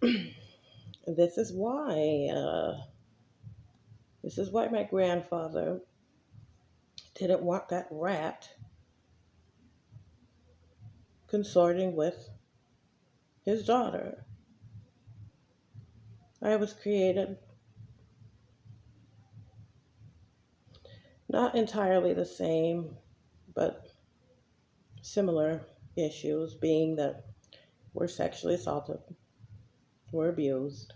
This is why. This is why my grandfather didn't want that rat consorting with his daughter. I was created not entirely the same, but similar issues, being that we're sexually assaulted, we're abused.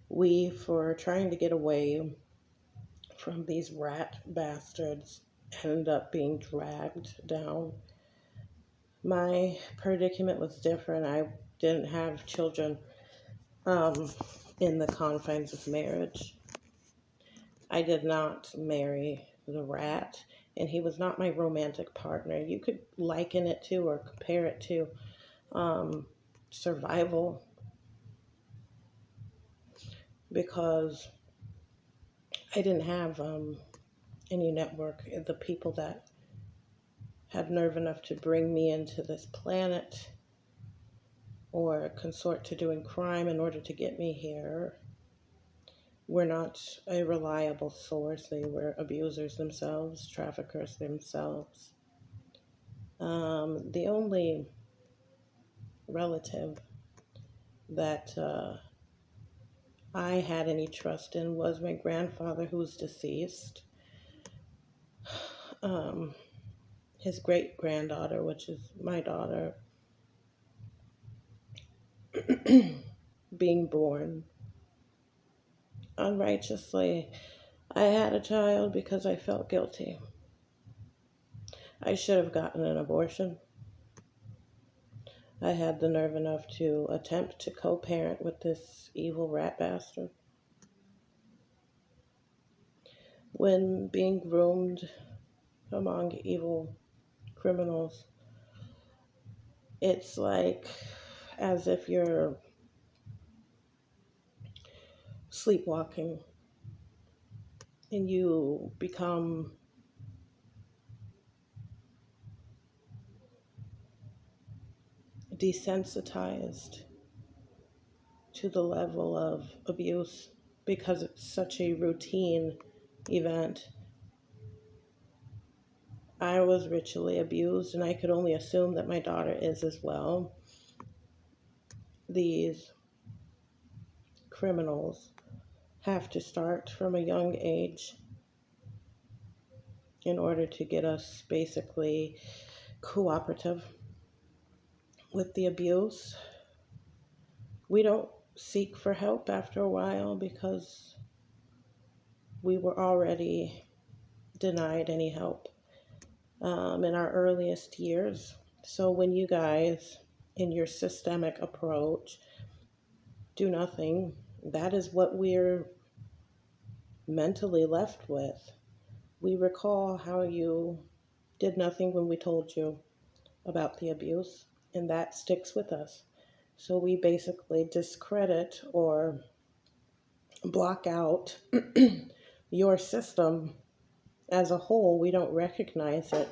We, for trying to get away from these rat bastards, ended up being dragged down. My predicament was different. I didn't have children um, in the confines of marriage. I did not marry the rat, and he was not my romantic partner. You could liken it to or compare it to um, survival, because I didn't have any network. The people that had nerve enough to bring me into this planet or consort to doing crime in order to get me here were not a reliable source. They were abusers themselves, traffickers themselves. The only relative that I had any trust in was my grandfather, who's deceased. Um, his great granddaughter, which is my daughter, being born unrighteously. I had a child because I felt guilty. I should have gotten an abortion. I had the nerve enough to attempt to co parent with this evil rat bastard. When being groomed among evil criminals, it's like as if you're sleepwalking and you become desensitized to the level of abuse because it's such a routine event. I was ritually abused, and I could only assume that my daughter is as well. These criminals have to start from a young age in order to get us basically cooperative with the abuse. We don't seek for help after a while because we were already denied any help in our earliest years. So when you guys, in your systemic approach, do nothing, that is what we're mentally left with. We recall how you did nothing when we told you about the abuse, and that sticks with us. So we basically discredit or block out your system as a whole. We don't recognize it.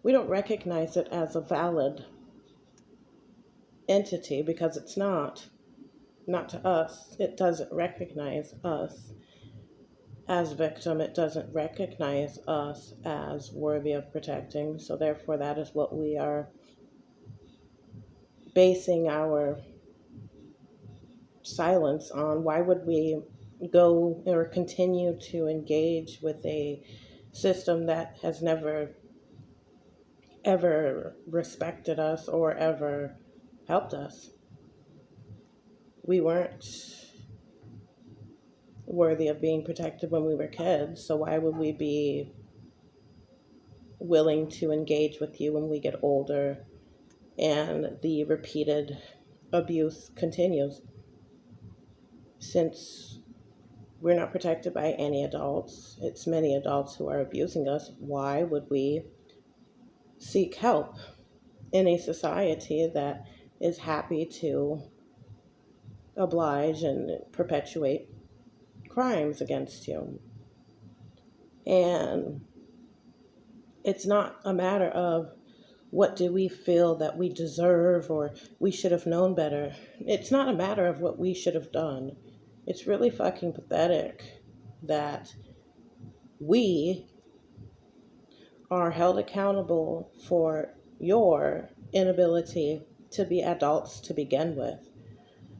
We don't recognize it as a valid entity because it's not to us. It doesn't recognize us as victim. It doesn't recognize us as worthy of protecting. So therefore, that is what we are basing our silence on. Why would we go or continue to engage with a system that has never ever respected us or ever helped us? We weren't worthy of being protected when we were kids, so why would we be willing to engage with you when we get older and the repeated abuse continues? Since we're not protected by any adults, it's many adults who are abusing us, why would we seek help in a society that is happy to oblige and perpetuate crimes against you? And it's not a matter of What do we feel that we deserve or we should have known better? It's not a matter of what we should have done. It's really fucking pathetic that we are held accountable for your inability to be adults to begin with.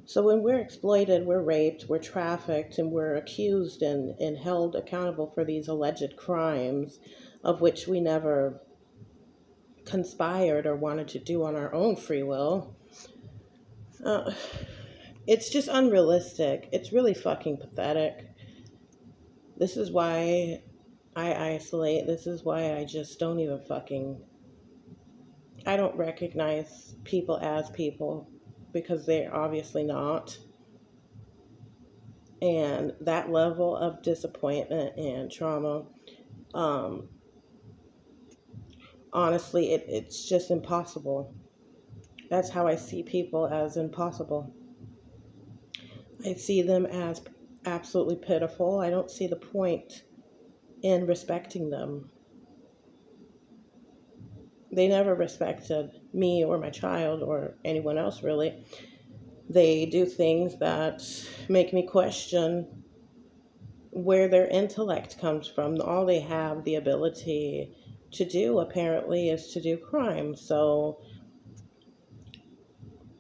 So when we're exploited, we're raped, we're trafficked, and we're accused and held accountable for these alleged crimes of which we never conspired or wanted to do on our own free will, uh, it's just unrealistic. It's really fucking pathetic. This is why I isolate. This is why I just don't even fucking. I don't recognize people as people because they're obviously not. And that level of disappointment and trauma, um, honestly, it's just impossible. That's how I see people, as impossible. I see them as absolutely pitiful. I don't see the point in respecting them. They never respected me or my child or anyone else, really. They do things that make me question where their intellect comes from. All they have the ability to do, apparently, is to do crime. So,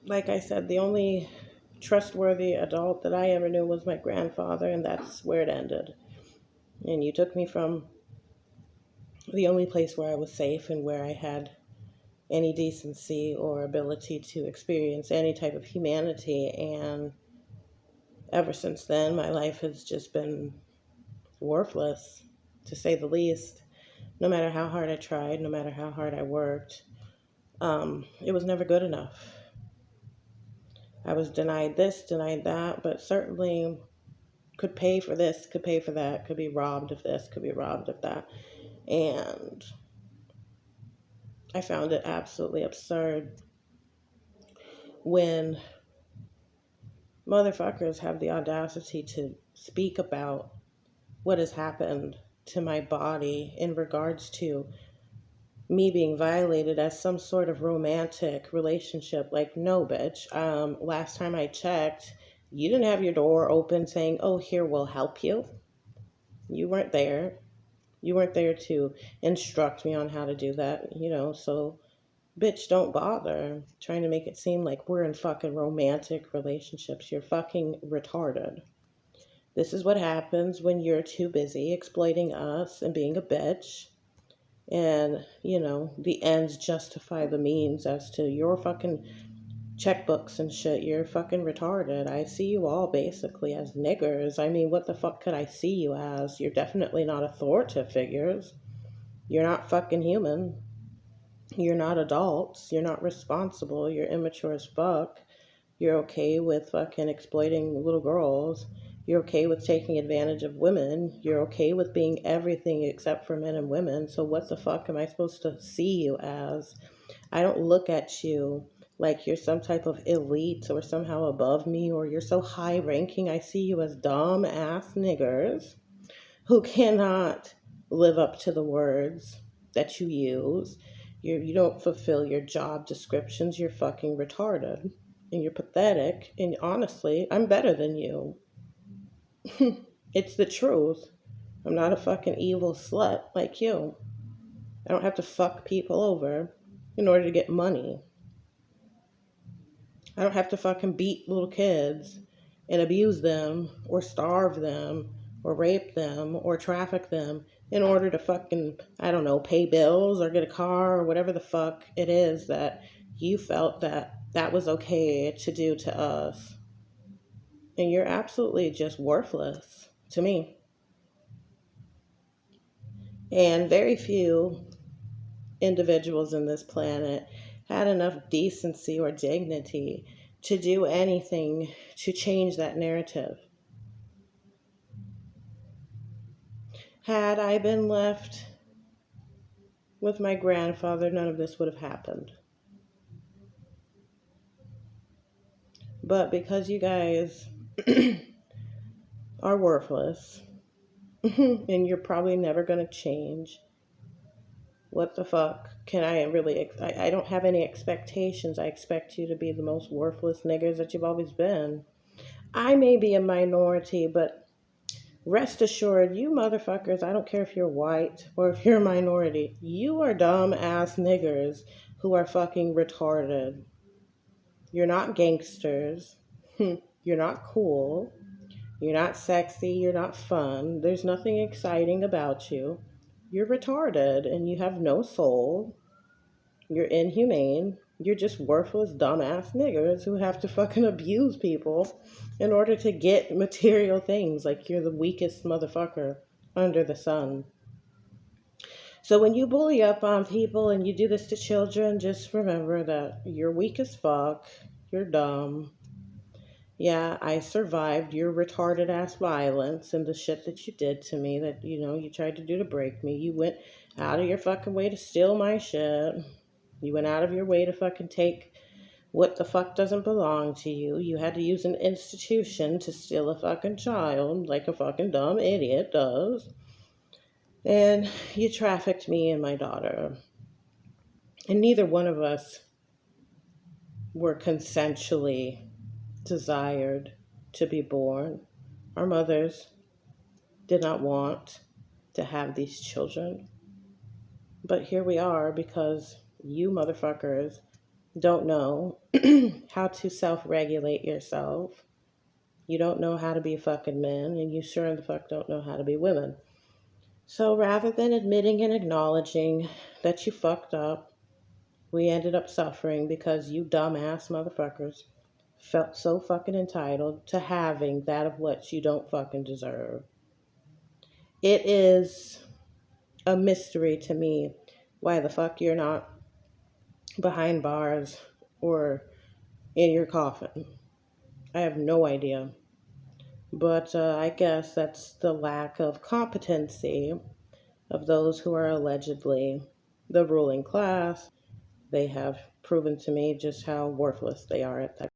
like I said, the only trustworthy adult that I ever knew was my grandfather, and that's where it ended. And you took me from the only place where I was safe and where I had any decency or ability to experience any type of humanity. And ever since then, my life has just been worthless, to say the least. No matter how hard I tried, no matter how hard I worked, it was never good enough. I was denied this, denied that, but certainly could pay for this, could pay for that, could be robbed of this, could be robbed of that. And I found it absolutely absurd when motherfuckers have the audacity to speak about what has happened to my body in regards to me being violated as some sort of romantic relationship. Like, no, bitch. Last time I checked, you didn't have your door open saying, oh, here, we'll help you. You weren't there. You weren't there to instruct me on how to do that, so bitch, don't bother trying to make it seem like we're in fucking romantic relationships. You're fucking retarded. This is what happens when you're too busy exploiting us and being a bitch. And, the ends justify the means as to your fucking checkbooks and shit. You're fucking retarded. I see you all basically as niggers. I mean, what the fuck could I see you as? You're definitely not authoritative figures. You're not fucking human. You're not adults. You're not responsible. You're immature as fuck. You're okay with fucking exploiting little girls. You're okay with taking advantage of women. You're okay with being everything except for men and women. So what the fuck am I supposed to see you as? I don't look at you like you're some type of elite or somehow above me or you're so high ranking. I see you as dumb ass niggers who cannot live up to the words that you use. You don't fulfill your job descriptions. You're fucking retarded and you're pathetic. And honestly, I'm better than you. It's the truth. I'm not a fucking evil slut like you. I don't have to fuck people over in order to get money. I don't have to fucking beat little kids and abuse them or starve them or rape them or traffic them in order to fucking, I don't know, pay bills or get a car or whatever the fuck it is that you felt that was okay to do to us. And you're absolutely just worthless to me. And very few individuals in this planet had enough decency or dignity to do anything to change that narrative. Had I been left with my grandfather, none of this would have happened. But because you guys are worthless and you're probably never going to change, what the fuck can I really, I don't have any expectations. I expect you to be the most worthless niggers that you've always been. I may be a minority, but rest assured, you motherfuckers, I don't care if you're white or if you're a minority, you are dumb ass niggers who are fucking retarded. You're not gangsters. You're not cool. You're not sexy. You're not fun. There's nothing exciting about you. You're retarded and you have no soul. You're inhumane. You're just worthless, dumbass niggers who have to fucking abuse people in order to get material things. Like you're the weakest motherfucker under the sun. So when you bully up on people and you do this to children, just remember that you're weak as fuck. You're dumb. Yeah, I survived your retarded ass violence and the shit that you did to me that, you tried to do to break me. You went out of your fucking way to steal my shit. You went out of your way to fucking take what the fuck doesn't belong to you. You had to use an institution to steal a fucking child like a fucking dumb idiot does. And you trafficked me and my daughter. And neither one of us were consensually desired to be born. Our mothers did not want to have these children. But here we are because you motherfuckers don't know how to self-regulate yourself. You don't know how to be fucking men, and you sure in the fuck don't know how to be women. So rather than admitting and acknowledging that you fucked up, we ended up suffering because you dumbass motherfuckers felt so fucking entitled to having that of what you don't fucking deserve. It is a mystery to me why the fuck you're not behind bars or in your coffin. I have no idea. But I guess that's the lack of competency of those who are allegedly the ruling class. They have proven to me just how worthless they are at that.